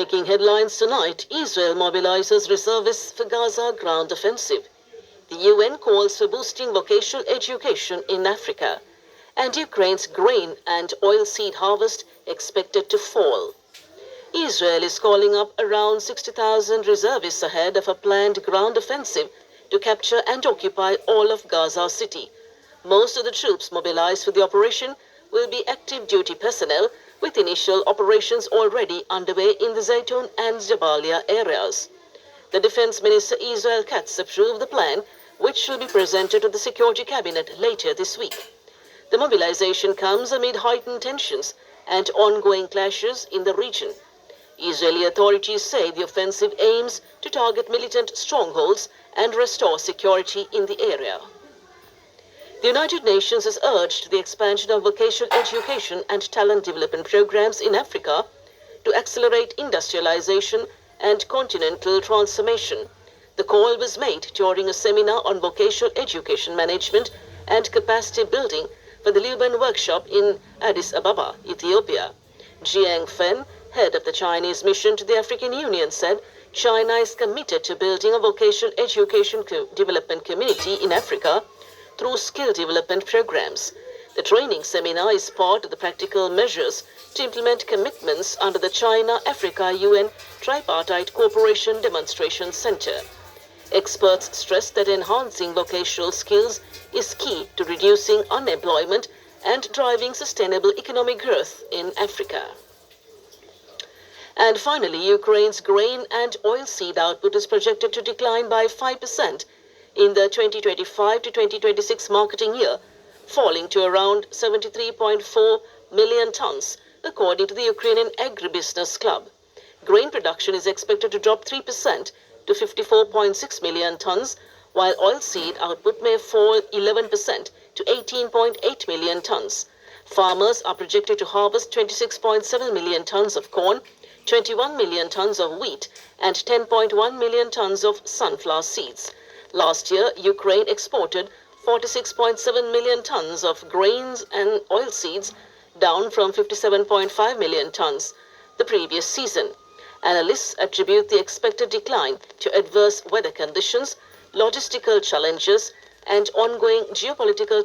Making headlines tonight, Israel mobilizes reservists for Gaza ground offensive. The UN calls for boosting vocational education in Africa. And Ukraine's grain and oilseed harvest expected to fall. Israel is calling up around 60,000 reservists ahead of a planned ground offensive to capture and occupy all of Gaza City. Most of the troops mobilized for the operation will be active duty personnel, with initial operations already underway in the Zaytun and Jabalia areas. The Defense Minister Israel Katz approved the plan, which will be presented to the Security Cabinet later this week. The mobilization comes amid heightened tensions and ongoing clashes in the region. Israeli authorities say the offensive aims to target militant strongholds and restore security in the area. The United Nations has urged the expansion of vocational education and talent development programs in Africa to accelerate industrialization and continental transformation. The call was made during a seminar on vocational education management and capacity building for the Luban workshop in Addis Ababa, Ethiopia. Jiang Fen, head of the Chinese mission to the African Union, said China is committed to building a vocational education development community in Africa through skill development programs. The training seminar is part of the practical measures to implement commitments under the China-Africa-UN Tripartite Cooperation Demonstration Center. Experts stress that enhancing vocational skills is key to reducing unemployment and driving sustainable economic growth in Africa. And finally, Ukraine's grain and oilseed output is projected to decline by 5% in the 2025 to 2026 marketing year, falling to around 73.4 million tons, according to the Ukrainian Agribusiness Club. Grain production is expected to drop 3% to 54.6 million tons, while oilseed output may fall 11% to 18.8 million tons. Farmers are projected to harvest 26.7 million tons of corn, 21 million tons of wheat, and 10.1 million tons of sunflower seeds. Last year, Ukraine exported 46.7 million tons of grains and oilseeds, down from 57.5 million tons the previous season. Analysts attribute the expected decline to adverse weather conditions, logistical challenges, and ongoing geopolitical